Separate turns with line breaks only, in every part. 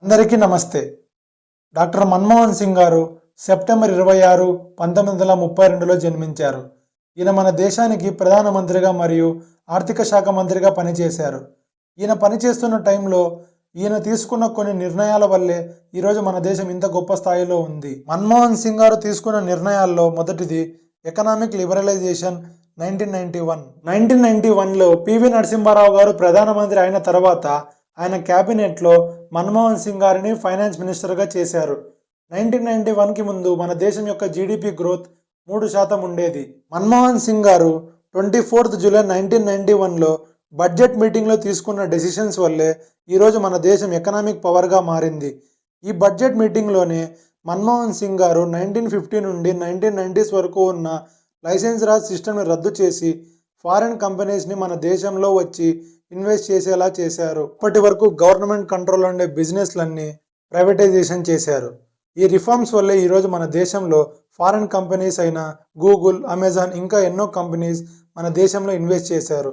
అందరికీ నమస్తే. డాక్టర్ మన్మోహన్ సింగ్ గారు సెప్టెంబర్ 26, 1932లో జన్మించారు. ఈయన మన దేశానికి ప్రధానమంత్రిగా మరియు ఆర్థిక శాఖ మంత్రిగా పనిచేశారు. ఈయన పనిచేస్తున్న టైంలో ఈయన తీసుకున్న కొన్ని నిర్ణయాల వల్లే ఈరోజు మన దేశం ఇంత గొప్ప స్థాయిలో ఉంది. మన్మోహన్ సింగ్ గారు తీసుకున్న నిర్ణయాల్లో మొదటిది ఎకనామిక్ లిబరలైజేషన్ 1991. 1991లో పివి నరసింహారావు గారు ప్రధానమంత్రి అయిన తర్వాత ఆయన క్యాబినెట్లో మన్మోహన్ సింగ్ గారిని ఫైనాన్స్ మినిస్టర్గా చేశారు. 1991కి ముందు మన దేశం యొక్క జీడిపి గ్రోత్ 3% ఉండేది. మన్మోహన్ సింగ్ గారు 24 జూలై 1991లో బడ్జెట్ మీటింగ్లో తీసుకున్న డెసిషన్స్ వల్లే ఈరోజు మన దేశం ఎకనామిక్ పవర్గా మారింది. ఈ బడ్జెట్ మీటింగ్లోనే మన్మోహన్ సింగ్ గారు 1950 నుండి 1990s వరకు ఉన్న లైసెన్స్ రాజ్ సిస్టమ్ని రద్దు చేసి ఫారిన్ కంపెనీస్ని మన దేశంలో వచ్చి ఇన్వెస్ట్ చేసేలా చేశారు. ఇప్పటి వరకు గవర్నమెంట్ కంట్రోల్ ఉండే బిజినెస్లన్నీ ప్రైవేటైజేషన్ చేశారు. ఈ రిఫార్మ్స్ వల్లే ఈరోజు మన దేశంలో ఫారిన్ కంపెనీస్ అయిన గూగుల్, అమెజాన్ ఇంకా ఎన్నో కంపెనీస్ మన దేశంలో ఇన్వెస్ట్ చేశారు.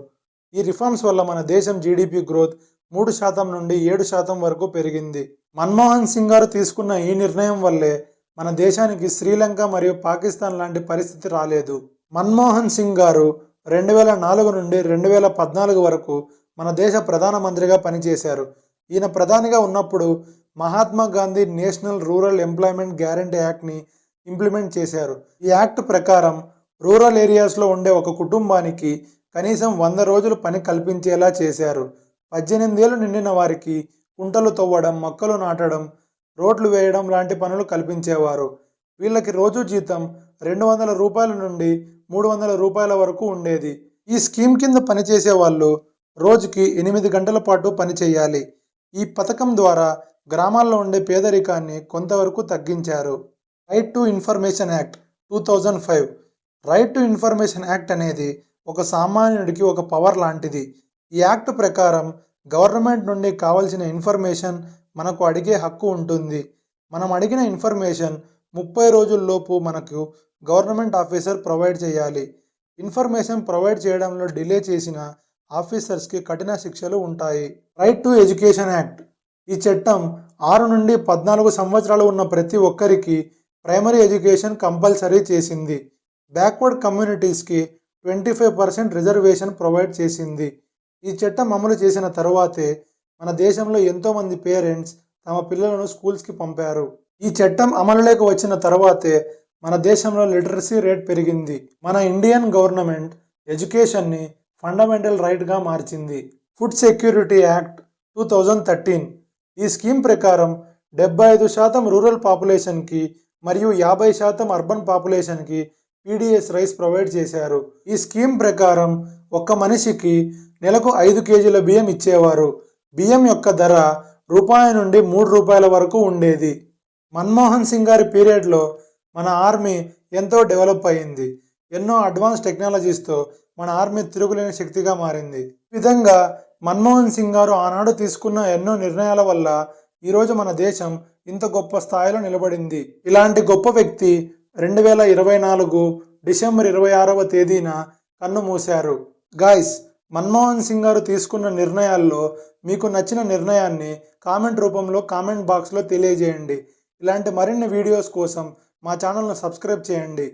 ఈ రిఫార్మ్స్ వల్ల మన దేశం జీడిపి గ్రోత్ 3% నుండి 7% వరకు పెరిగింది. మన్మోహన్ సింగ్ గారు తీసుకున్న ఈ నిర్ణయం వల్లే మన దేశానికి శ్రీలంక మరియు పాకిస్తాన్ లాంటి పరిస్థితి రాలేదు. మన్మోహన్ సింగ్ గారు 2004 నుండి 2014 వరకు మన దేశ ప్రధానమంత్రిగా పనిచేశారు. ఈయన ప్రధానిగా ఉన్నప్పుడు Mahatma Gandhi National Rural Employment Guarantee యాక్ట్ని ఇంప్లిమెంట్ చేశారు. ఈ యాక్ట్ ప్రకారం రూరల్ ఏరియాస్లో ఉండే ఒక కుటుంబానికి కనీసం 100 రోజులు పని కల్పించేలా చేశారు. 18 ఏళ్ళు నిండిన వారికి కుంటలు తవ్వడం, మొక్కలు నాటడం, రోడ్లు వేయడం లాంటి పనులు కల్పించేవారు. వీళ్ళకి రోజు జీతం 200 రూపాయల నుండి 300 రూపాయల వరకు ఉండేది. ఈ స్కీమ్ కింద పనిచేసే వాళ్ళు రోజుకి 8 గంటల పాటు పని చేయాలి. ఈ పథకం ద్వారా గ్రామాల్లో ఉండే పేదరికాన్ని కొంతవరకు తగ్గించారు. Right to information act 2005. Right to information act అనేది ఒక సామాన్యుడికి ఒక పవర్ లాంటిది. ఈ యాక్ట్ ప్రకారం గవర్నమెంట్ నుండి కావాల్సిన ఇన్ఫర్మేషన్ మనకు అడిగే హక్కు ఉంటుంది. మనం అడిగిన ఇన్ఫర్మేషన్ 30 రోజుల్లోపు మనకు గవర్నమెంట్ ఆఫీసర్ ప్రొవైడ్ చేయాలి. ఇన్ఫర్మేషన్ ప్రొవైడ్ చేయడంలో డిలే చేసిన ఆఫీసర్స్కి కఠిన శిక్షలు ఉంటాయి. Right to education act. ఈ చట్టం 6 నుండి 14 సంవత్సరాలు ఉన్న ప్రతి ఒక్కరికి ప్రైమరీ ఎడ్యుకేషన్ కంపల్సరీ చేసింది. బ్యాక్వర్డ్ కమ్యూనిటీస్కి 25% రిజర్వేషన్ ప్రొవైడ్ చేసింది. ఈ చట్టం అమలు చేసిన తరువాతే మన దేశంలో ఎంతోమంది పేరెంట్స్ తమ పిల్లలను స్కూల్స్కి పంపారు. ఈ చట్టం అమలులోకి వచ్చిన తర్వాతే మన దేశంలో లిటరసీ రేట్ పెరిగింది. మన ఇండియన్ గవర్నమెంట్ ఎడ్యుకేషన్ని ఫండమెంటల్ రైట్గా మార్చింది. Food security act 2013. ఈ స్కీమ్ ప్రకారం 75% రూరల్ పాపులేషన్కి మరియు 50% అర్బన్ పాపులేషన్కి పీడిఎస్ రైస్ ప్రొవైడ్ చేశారు. ఈ స్కీమ్ ప్రకారం ఒక్క మనిషికి నెలకు 5 కేజీల బియ్యం ఇచ్చేవారు. బియ్యం యొక్క ధర రూపాయి నుండి 3 రూపాయల వరకు ఉండేది. మన్మోహన్ సింగ్ గారి పీరియడ్లో మన ఆర్మీ ఎంతో డెవలప్ అయింది. ఎన్నో అడ్వాన్స్ టెక్నాలజీస్తో మన ఆర్మీ తిరుగులేని శక్తిగా మారింది. ఈ విధంగా మన్మోహన్ సింగ్ గారు ఆనాడు తీసుకున్న ఎన్నో నిర్ణయాల వల్ల ఈరోజు మన దేశం ఇంత గొప్ప స్థాయిలో నిలబడింది. ఇలాంటి గొప్ప వ్యక్తి 2024 డిసెంబర్ 26వ తేదీన కన్ను మూశారు. గాయ్స్, మన్మోహన్ సింగ్ గారు తీసుకున్న నిర్ణయాల్లో మీకు నచ్చిన నిర్ణయాన్ని కామెంట్ రూపంలో కామెంట్ బాక్స్లో తెలియజేయండి. ఇలాంటి మరిన్ని వీడియోస్ కోసం మా ఛానల్ను సబ్స్క్రైబ్ చేయండి.